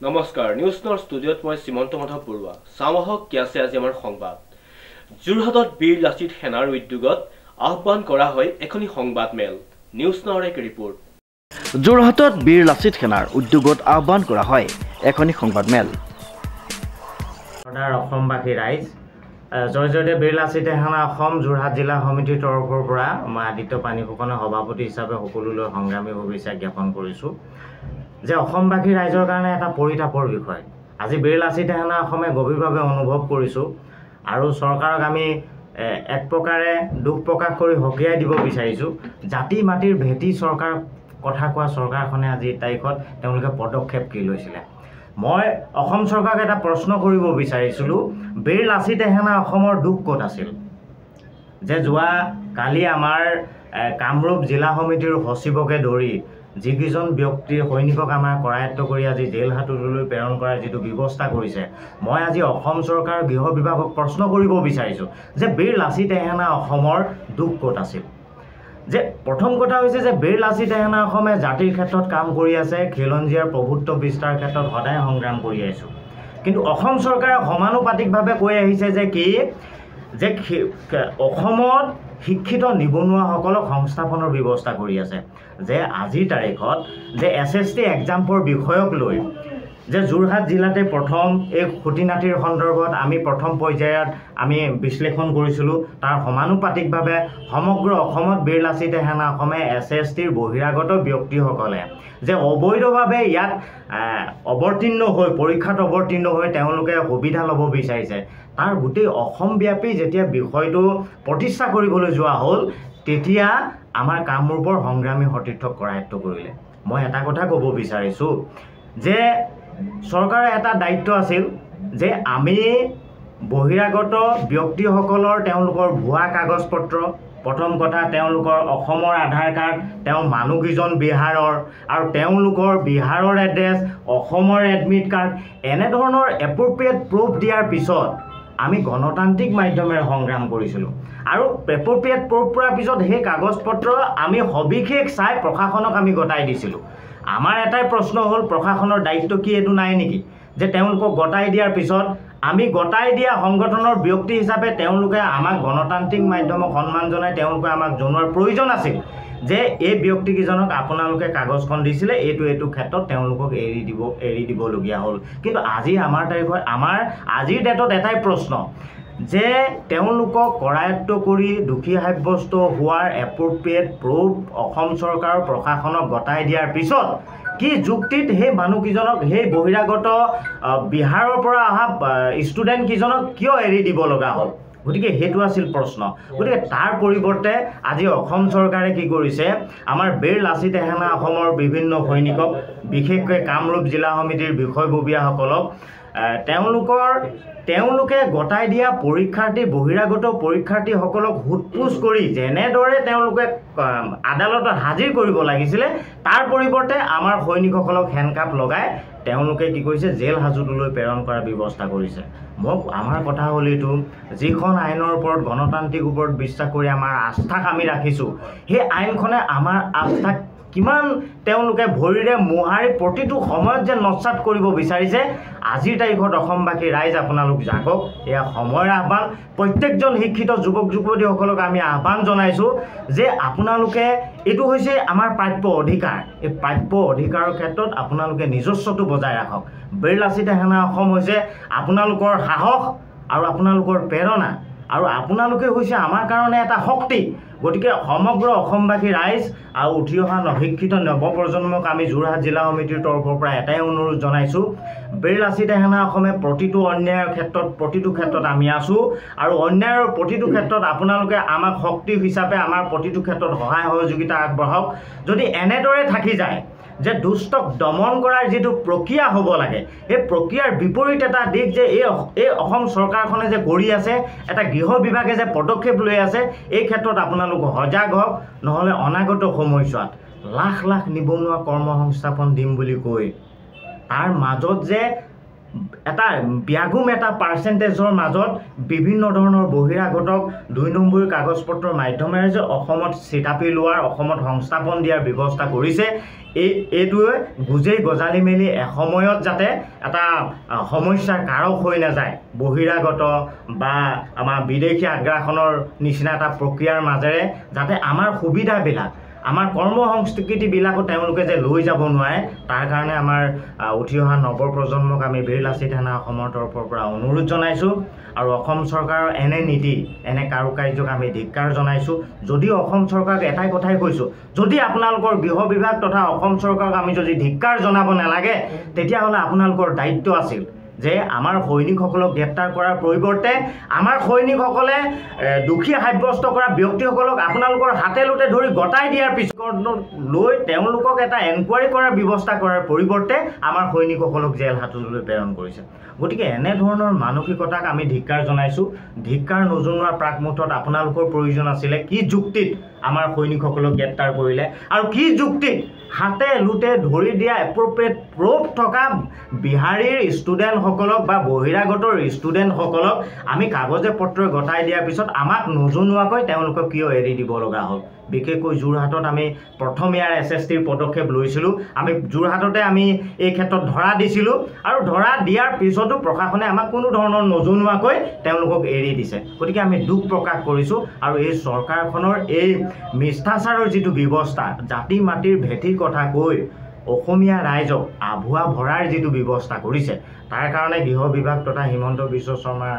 নমস্কাৰ নিউজ নৰ ষ্টুডিঅ'ত মই শ্ৰীমন্ত মাধৱ বৰুৱা চামহক কি আছে আজি আমাৰ সংবাদ যোৰহাটত বীৰ লাচিত সেনাৰ উদ্যোগত আহ্বান কৰা হয় এখনি সংবাদ মেল নিউজ নৰ এক ৰিপৰ্ট যোৰহাটত বীৰ লাচিত সেনাৰ উদ্যোগত আহ্বান কৰা হয় এখনি সংবাদ মেল সদাৰ অসমবাসী ৰাইজ জয়জয়তে বীৰ লাচিত সেনা অসম যোৰহাট জিলা সমিতিৰ তৰফৰ পৰা মই আদিত্য পানী ফুকনে সভাপতি হিচাপে সকলোলৈ সংগ্ৰামী শুভেচ্ছা জ্ঞাপন কৰিছোঁ যে অসমবাসী ৰাইজৰ কাৰণে এটা পৰিতাপৰ বিষয় আজি বীৰ লাচিত সেনা অসমে গভীৰভাৱে অনুভৱ কৰিছোঁ আৰু চৰকাৰক আমি এক প্ৰকাৰে দুখ প্ৰকাশ কৰি হকিয়াই দিব বিচাৰিছোঁ জাতি মাটিৰ ভেটি চৰকাৰ কথা কোৱা চৰকাৰখনে আজি তাৰিখত তেওঁলোকে পদক্ষেপ কি লৈছিলে মই অসম চৰকাৰক এটা প্ৰশ্ন কৰিব বিচাৰিছিলোঁ বীৰ লাচিত সেনা অসমৰ দুখ ক'ত আছিল যে যোৱা কালি আমাৰ কামৰূপ জিলা সমিতিৰ সচিবকে ধৰি যিকেইজন ব্যক্তি সৈনিকক আমাৰ কৰায়ত্ব কৰি আজি জেল হাজতলৈ প্ৰেৰণ কৰাৰ যিটো ব্যৱস্থা কৰিছে মই আজি অসম চৰকাৰৰ গৃহ বিভাগক প্ৰশ্ন কৰিব বিচাৰিছোঁ যে বীৰ লাচিত সেনা অসমৰ দুখ ক'ত আছিল যে প্ৰথম কথা হৈছে যে বীৰ লাচিত সেনা অসমে জাতিৰ ক্ষেত্ৰত কাম কৰি আছে খিলঞ্জীয়াৰ প্ৰভুত্ব বিস্তাৰ ক্ষেত্ৰত সদায় সংগ্ৰাম কৰি আহিছোঁ কিন্তু অসম চৰকাৰে সমানুপাতিকভাৱে কৈ আহিছে যে কি যে অসমত শিক্ষিত নিবনুৱাসকলক সংস্থাপনৰ ব্যৱস্থা কৰি আছে যে আজিৰ তাৰিখত যে SST এক্সামৰ বিষয়ক লৈ যে যোৰহাট জিলাতে প্ৰথম এই খুঁটিনাটিৰ সন্দৰ্ভত আমি প্ৰথম পৰ্যায়ত আমি বিশ্লেষণ কৰিছিলোঁ তাৰ সমানুপাতিকভাৱে সমগ্ৰ অসমত বীৰ লাচিত সেনা অসমে SSTৰ বহিৰাগত ব্যক্তিসকলে যে অবৈধভাৱে ইয়াত অৱতীৰ্ণ হৈ পৰীক্ষাত অৱতীৰ্ণ হৈ তেওঁলোকে সুবিধা ল'ব বিচাৰিছে তাৰ গোটেই অসমব্যাপী যেতিয়া বিষয়টো প্ৰতিষ্ঠা কৰিবলৈ যোৱা হ'ল তেতিয়া আমাৰ কামৰূপৰ সংগ্ৰামী সতীৰ্থক কৰায়ত্ব কৰিলে মই এটা কথা ক'ব বিচাৰিছোঁ যে চৰকাৰৰ এটা দায়িত্ব আছিল যে আমি বহিৰাগত ব্যক্তিসকলৰ তেওঁলোকৰ ভুৱা কাগজ পত্ৰ প্ৰথম কথা তেওঁলোকৰ অসমৰ আধাৰ কাৰ্ড তেওঁ মানুহকেইজন বিহাৰৰ আৰু তেওঁলোকৰ বিহাৰৰ এড্ৰেছ অসমৰ এডমিট কাৰ্ড এনেধৰণৰ এপ্ৰপ্ৰিয়েট প্ৰুফ দিয়াৰ পিছত আমি গণতান্ত্ৰিক মাধ্যমেৰে সংগ্ৰাম কৰিছিলোঁ আৰু এপ্ৰপ্ৰিয়েট প্ৰুফ পোৱাৰ পিছত সেই কাগজ পত্ৰ আমি সবিশেষ চাই প্ৰশাসনক আমি গতাই দিছিলোঁ আমাৰ এটাই প্ৰশ্ন হ'ল প্ৰশাসনৰ দায়িত্ব কি এইটো নাই নেকি যে তেওঁলোকক গতাই দিয়াৰ পিছত আমি গতাই দিয়া সংগঠনৰ ব্যক্তি হিচাপে তেওঁলোকে আমাক গণতান্ত্ৰিক মাধ্যমক সন্মান জনাই তেওঁলোকে আমাক জনোৱাৰ প্ৰয়োজন আছিল যে এই ব্যক্তিকেইজনক আপোনালোকে কাগজখন দিছিলে এইটো ক্ষেত্ৰত তেওঁলোকক এৰি দিবলগীয়া হ'ল কিন্তু আজি আমাৰ তাৰিখত আমাৰ আজিৰ ডেটত এটাই প্ৰশ্ন যে তেওঁলোকক কৰায়ত্ব কৰি দোষী সাব্যস্ত হোৱাৰ এপ্ৰপ্ৰিয়েট প্ৰুফ অসম চৰকাৰৰ প্ৰশাসনক গতাই দিয়াৰ পিছত কি যুক্তিত সেই মানুহকেইজনক সেই বহিৰাগত বিহাৰৰ পৰা অহা ষ্টুডেণ্টকেইজনক কিয় এৰি দিব লগা হ'ল গতিকে সেইটো আছিল প্ৰশ্ন গতিকে তাৰ পৰিৱৰ্তে আজি অসম চৰকাৰে কি কৰিছে আমাৰ বীৰ লাচিত সেনা অসমৰ বিভিন্ন সৈনিকক বিশেষকৈ কামৰূপ জিলা সমিতিৰ বিষয়ববীয়াসকলক তেওঁলোকে গতাই দিয়া বহিৰাগত পৰীক্ষাৰ্থীসকলক সোধপোছ কৰি যেনেদৰে তেওঁলোকে আদালতত হাজিৰ কৰিব লাগিছিলে তাৰ পৰিৱৰ্তে আমাৰ সৈনিকসকলক হেণ্ডকাপ লগাই তেওঁলোকে কি কৰিছে জেল হাজতলৈ প্ৰেৰণ কৰাৰ ব্যৱস্থা কৰিছে আমাৰ কথা হ'ল এইটো যিখন আইনৰ ওপৰত গণতান্ত্ৰিক ওপৰত বিশ্বাস কৰি আমাৰ আস্থাক আমি ৰাখিছোঁ সেই আইনখনে আমাৰ আস্থাক কিমান তেওঁলোকে ভৰিৰে মোহাৰি প্ৰতিটো সময়ত যে নস্যাৎ কৰিব বিচাৰিছে আজিৰ তাৰিখত অসমবাসী ৰাইজ আপোনালোক জাগক এয়া সময়ৰ আহ্বান প্ৰত্যেকজন শিক্ষিত যুৱক যুৱতীসকলক আমি আহ্বান জনাইছোঁ যে আপোনালোকে এইটো হৈছে আমাৰ প্ৰাপ্য অধিকাৰ এই প্ৰাপ্য অধিকাৰৰ ক্ষেত্ৰত আপোনালোকে নিজস্বটো বজাই ৰাখক বীৰ লাচিত সেনা অসম হৈছে আপোনালোকৰ সাহস আৰু আপোনালোকৰ প্ৰেৰণা আৰু আপোনালোকে হৈছে আমাৰ কাৰণে এটা শক্তি গতিকে সমগ্ৰ অসমবাসী ৰাইজ আৰু উঠি অহা শিক্ষিত নৱপ্ৰজন্মক আমি যোৰহাট জিলা সমিতিৰ তৰফৰ পৰা এটাই অনুৰোধ জনাইছোঁ বীৰ লাচিত সেনা অসমে প্ৰতিটো অন্যায়ৰ ক্ষেত্ৰত প্ৰতিটো ক্ষেত্ৰত আমি আছোঁ আৰু অন্যায়ৰ প্ৰতিটো ক্ষেত্ৰত আপোনালোকে আমাক শক্তি হিচাপে আমাৰ প্ৰতিটো ক্ষেত্ৰত সহায় সহযোগিতা আগবঢ়াওক যদি এনেদৰে থাকি যায় যে দুষ্টক দমন কৰাৰ যিটো প্ৰক্ৰিয়া হ'ব লাগে এই প্ৰক্ৰিয়াৰ বিপৰীত এটা দিশ যে এই অসম চৰকাৰখনে যে কৰি আছে এটা গৃহ বিভাগে যে পদক্ষেপ লৈ আছে এই ক্ষেত্ৰত আপোনালোক সজাগ হওক নহ'লে অনাগত সময়ছোৱাত লাখ লাখ নিবনুৱা কৰ্মসংস্থাপন দিম বুলি কৈ তাৰ মাজত যে এটা ব্যাগুম এটা পাৰ্চেণ্টেজৰ মাজত বিভিন্ন ধৰণৰ বহিৰাগতক ২ নম্বৰী কাগজ পত্ৰৰ মাধ্যমেৰে যে অসমত চিটাপি লোৱাৰ অসমত সংস্থাপন দিয়াৰ ব্যৱস্থা কৰিছে এইটোৱে গুজেই গজালি মেলি এসময়ত যাতে এটা সমস্যাৰ কাৰক হৈ নাযায়, বহিৰাগত বা আমাৰ বিদেশী আগ্ৰাসনৰ নিচিনা এটা প্ৰক্ৰিয়াৰ মাজেৰে যাতে আমাৰ সুবিধাবিলাক, আমাৰ কৰ্ম সংস্কৃতিবিলাকো তেওঁলোকে যে লৈ যাব নোৱাৰে, তাৰ কাৰণে আমাৰ উঠি অহা নৱপ্ৰজন্মক আমি বীৰ লাচিত সেনা অসমৰ তৰফৰ পৰা অনুৰোধ জনাইছোঁ। আৰু অসম চৰকাৰৰ এনে নীতি, এনে কাৰুকাৰ্যক আমি ধিক্কাৰ জনাইছোঁ। যদিও অসম চৰকাৰক এটাই কথাই কৈছোঁ, যদি আপোনালোকৰ গৃহ বিভাগ তথা অসম চৰকাৰক আমি যদি ধিক্কাৰ জনাব নালাগে, তেতিয়াহ'লে আপোনালোকৰ দায়িত্ব আছিল যে আমাৰ সৈনিকসকলক গ্ৰেপ্তাৰ কৰাৰ পৰিৱৰ্তে আমাৰ সৈনিকসকলে দোষী সাব্যস্ত কৰা ব্যক্তিসকলক আপোনালোকৰ হাতে লোটে ধৰি গতাই দিয়াৰ পিছত লৈ তেওঁলোকক এটা এনকুৱাৰী কৰাৰ ব্যৱস্থা কৰাৰ পৰিৱৰ্তে আমাৰ সৈনিকসকলক জেল হাজতলৈ প্ৰেৰণ কৰিছে। গতিকে এনেধৰণৰ মানসিকতাক আমি ধিক্কাৰ জনাইছোঁ। ধিক্কাৰ নজনোৱাৰ প্ৰাক মুহূৰ্তত আপোনালোকৰ প্ৰয়োজন আছিলে কি যুক্তিত আমাৰ সৈনিকসকলক গ্ৰেপ্তাৰ কৰিলে, আৰু কি যুক্তিত হাতে লোটে ধৰি দিয়া এপ্ৰপ্ৰিয়েট প্ৰুফ থকা বিহাৰীৰ ষ্টুডেণ্টসকলক বা বহিৰাগতৰ ষ্টুডেণ্টসকলক আমি কাগজে পত্ৰই গতাই দিয়াৰ পিছত আমাক নজনোৱাকৈ তেওঁলোকক কিয় এৰি দিব লগা হ'ল। বিশেষকৈ যোৰহাটত আমি প্ৰথম ইয়াৰ SSTৰ পদক্ষেপ লৈছিলোঁ। আমি যোৰহাটতে আমি এই ক্ষেত্ৰত ধৰা দিছিলোঁ, আৰু ধৰা দিয়াৰ পিছতো প্ৰশাসনে আমাক কোনো ধৰণৰ নজনোৱাকৈ তেওঁলোকক এৰি দিছে। গতিকে আমি দুখ প্ৰকাশ কৰিছোঁ। আৰু এই চৰকাৰখনৰ এই মিষ্টাচাৰৰ যিটো ব্যৱস্থা, জাতি মাটিৰ ভেটিৰ কথা কৈ অসমীয়া ৰাইজক আভুৱা ভৰাৰ যিটো ব্যৱস্থা কৰিছে, তাৰ কাৰণে গৃহ বিভাগ তথা হিমন্ত বিশ্ব শৰ্মাৰ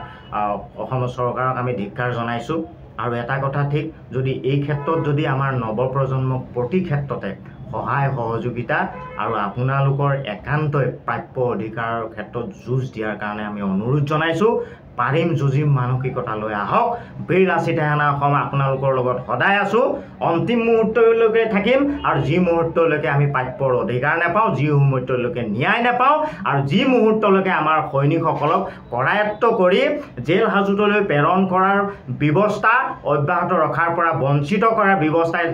অসম চৰকাৰক আমি ধিক্কাৰ জনাইছোঁ। আৰু এটা কথা ঠিক, যদি এই ক্ষেত্ৰত যদি আমাৰ নৱপ্ৰজন্মক প্ৰতি ক্ষেত্ৰতে সহায় সহযোগিতা আৰু আপোনালোকৰ একান্তই প্ৰাপ্য অধিকাৰৰ ক্ষেত্ৰত যুঁজ দিয়াৰ কাৰণে আমি অনুৰোধ জনাইছোঁ। পাৰিম যুঁজিম মানসিকতা লৈ আহক। বীৰ লাচিত সেনা অসম আপোনালোকৰ লগত সদায় আছোঁ, অন্তিম মুহূৰ্তলৈকে থাকিম। আৰু যি মুহূৰ্তলৈকে আমি প্ৰাপ্যৰ অধিকাৰ নাপাওঁ, যি মুহূৰ্তলৈকে ন্যায় নাপাওঁ, আৰু যি মুহূৰ্তলৈকে আমাৰ সৈনিকসকলক কৰায়ত্ব কৰি জেল হাজতলৈ প্ৰেৰণ কৰাৰ ব্যৱস্থা অব্যাহত ৰখাৰ পৰা বঞ্চিত কৰাৰ ব্যৱস্থাই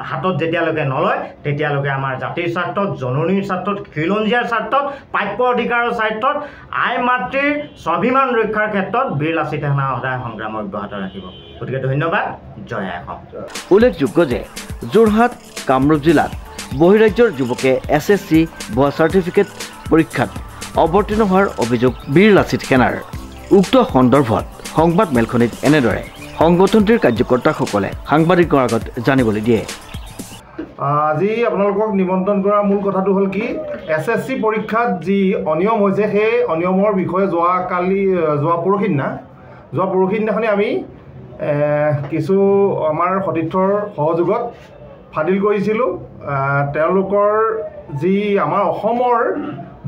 হাতত যেতিয়ালৈকে নলয়, তেতিয়ালৈকে আমাৰ জাতিৰ স্বাৰ্থত, জননীৰ স্বাৰ্থত, খিলঞ্জীয়াৰ স্বাৰ্থত, প্ৰাপ্য অধিকাৰৰ স্বাৰ্থত, আই মাতৃৰ স্বাভিমান ৰক্ষাৰ ক্ষেত্ৰত বীৰ লাচিত সেনা সদায় সংগ্ৰাম অব্যাহত ৰাখিব। গতিকে ধন্যবাদ। জয় আই অসম। উল্লেখযোগ্য যে যোৰহাট কামৰূপ জিলাত বহিৰাজ্যৰ যুৱকে SSC ভুৱা চাৰ্টিফিকেট পৰীক্ষাত অৱতীৰ্ণ হোৱাৰ অভিযোগ বীৰ লাচিত সেনাৰ। উক্ত সন্দৰ্ভত সংবাদ মেলখনিত এনেদৰে সংগঠনটিৰ কাৰ্যকৰ্তাসকলে সাংবাদিকৰ আগত জানিবলৈ দিয়ে। আজি আপোনালোকক নিমন্ত্ৰণ কৰাৰ মূল কথাটো হ'ল কি, SSC পৰীক্ষাত যি অনিয়ম হৈছে, সেই অনিয়মৰ বিষয়ে যোৱা পৰহি দিনাখনি আমি কিছু আমাৰ সতীৰ্থৰ সহযোগত ফাদিল কৰিছিলোঁ। তেওঁলোকৰ যি আমাৰ অসমৰ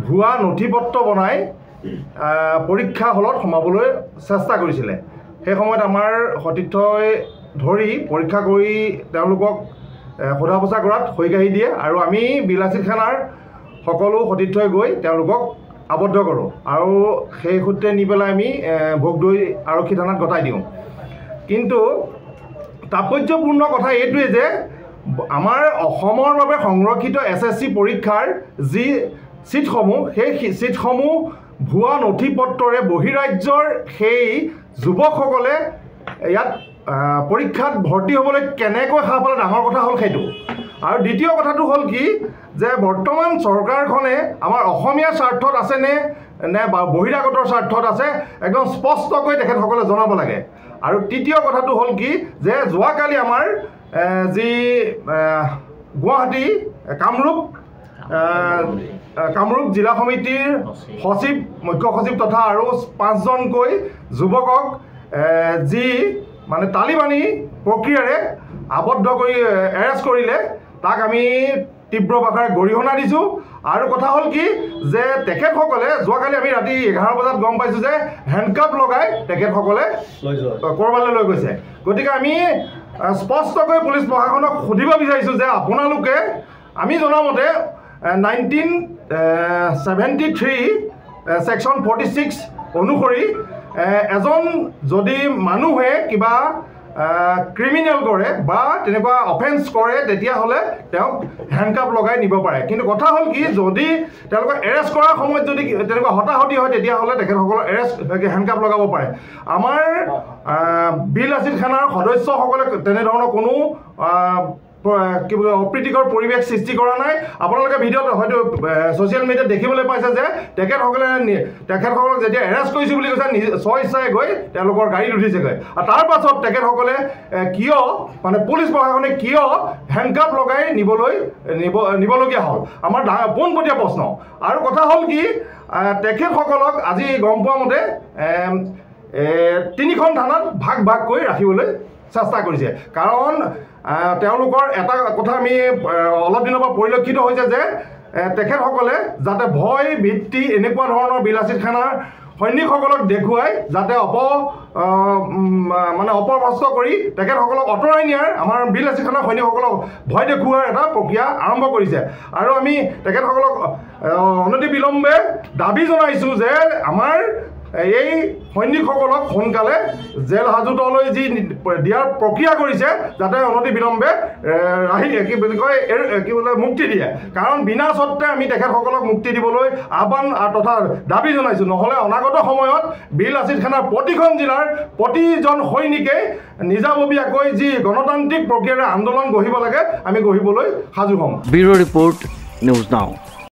ভুৱা নথি পত্ৰ বনাই পৰীক্ষা হলত সোমাবলৈ চেষ্টা কৰিছিলে, সেই সময়ত আমাৰ সতীৰ্থই ধৰি পৰীক্ষা কৰি তেওঁলোকক সোধা পোছা কৰাত সৈকাহি দিয়ে, আৰু আমি বীৰ লাচিত সেনাৰ সকলো সতীৰ্থই গৈ তেওঁলোকক আবদ্ধ কৰোঁ, আৰু সেই সূত্ৰে নি পেলাই আমি ভোগদৈ আৰক্ষী থানাত গতাই দিওঁ। কিন্তু তাৎপৰ্যপূৰ্ণ কথা এইটোৱে যে আমাৰ অসমৰ বাবে সংৰক্ষিত SSC পৰীক্ষাৰ যি ছিটসমূহ, সেই ছিটসমূহ ভুৱা নথি পত্ৰৰে বহিৰাজ্যৰ সেই যুৱকসকলে ইয়াত পৰীক্ষাত ভৰ্তি হ'বলৈ কেনেকৈ সাহ পালে, ডাঙৰ কথা হ'ল সেইটো। আৰু দ্বিতীয় কথাটো হ'ল কি, যে বৰ্তমান চৰকাৰখনে আমাৰ অসমীয়া স্বাৰ্থত আছেনে নে বহিৰাগতৰ স্বাৰ্থত আছে, একদম স্পষ্টকৈ তেখেতসকলে জনাব লাগে। আৰু তৃতীয় কথাটো হ'ল কি, যে যোৱাকালি আমাৰ যি গুৱাহাটী কামৰূপ জিলা সমিতিৰ সচিব, মুখ্য সচিব তথা আৰু 5জনকৈ যুৱকক যি মানে তালিবানী প্ৰক্ৰিয়াৰে আবদ্ধ কৰি এৰেষ্ট কৰিলে, তাক আমি তীব্ৰ ভাষাৰে গৰিহণা দিছোঁ। আৰু কথা হ'ল কি, যে তেখেতসকলে যোৱাকালি আমি ৰাতি 11 বজাত গম পাইছোঁ যে হেণ্ডকাপ লগাই তেখেতসকলে ক'ৰবালৈ লৈ গৈছে। গতিকে আমি স্পষ্টকৈ পুলিচ প্ৰশাসনক সুধিব বিচাৰিছোঁ যে আপোনালোকে আমি জনামতে 1973 ছেকশ্যন 46 অনুসৰি এজন যদি মানুহে কিবা ক্ৰিমিনেল কৰে বা তেনেকুৱা অফেন্স কৰে, তেতিয়াহ'লে তেওঁক হেণ্ডকাপ লগাই নিব পাৰে। কিন্তু কথা হ'ল কি, যদি তেওঁলোকক এৰেষ্ট কৰাৰ সময়ত যদি তেনেকুৱা হতাহতি হয়, তেতিয়াহ'লে তেখেতসকলৰ হেণ্ডকাপ লগাব পাৰে। আমাৰ বীৰ লাচিত সেনাৰ সদস্যসকলে তেনেধৰণৰ কোনো কি বোলে অপ্ৰীতিকৰ পৰিৱেশ সৃষ্টি কৰা নাই। আপোনালোকে ভিডিঅ'ত হয়তো ছ'চিয়েল মিডিয়াত দেখিবলৈ পাইছে যে তেখেতসকলক যেতিয়া এৰেষ্ট কৰিছোঁ বুলি কৈছে স্বইচ্ছাই গৈ তেওঁলোকৰ গাড়ীত উঠিছেগৈ। আৰু তাৰ পাছত তেখেতসকলে কিয় মানে পুলিচ প্ৰশাসনে কিয় হেণ্ডকাপ লগাই নিবলগীয়া হ'ল আমাৰ পোনপটীয়া প্ৰশ্ন। আৰু কথা হ'ল কি তেখেতসকলক আজি গম পোৱা মতে 3খন থানাত ভাগ কৰি ৰাখিবলৈ চেষ্টা কৰিছে। কাৰণ তেওঁলোকৰ এটা কথা আমি অলপ দিনৰ পৰা পৰিলক্ষিত হৈছে যে তেখেতসকলে যাতে ভয় ভিত্তি এনেকুৱা ধৰণৰ বিলাসিত খানাৰ সৈনিকসকলক দেখুৱাই যাতে অপভ্ৰষ্ট কৰি তেখেতসকলক আঁতৰাই নিয়াৰ আমাৰ বিলাসিত খানাৰ সৈনিকসকলক ভয় দেখুওৱাৰ এটা প্ৰক্ৰিয়া আৰম্ভ কৰিছে। আৰু আমি তেখেতসকলক অনতিবিলম্বে দাবী জনাইছোঁ যে আমাৰ এই সৈনিকসকলক সোনকালে জেল হাজতলৈ যি দিয়াৰ প্ৰক্ৰিয়া কৰিছে যাতে অনতিবিলম্বে মুক্তি দিয়ে। কাৰণ বিনা স্বত্বে আমি তেখেতসকলক মুক্তি দিবলৈ আহ্বান তথা দাবী জনাইছোঁ। নহ'লে অনাগত সময়ত বীৰ লাচিত খানাৰ প্ৰতিখন জিলাৰ প্ৰতিজন সৈনিকে নিজাববীয়াকৈ যি গণতান্ত্ৰিক প্ৰক্ৰিয়াৰে আন্দোলন গঢ়িব লাগে আমি গঢ়িবলৈ সাজু হ'ম। Bureau' report news now.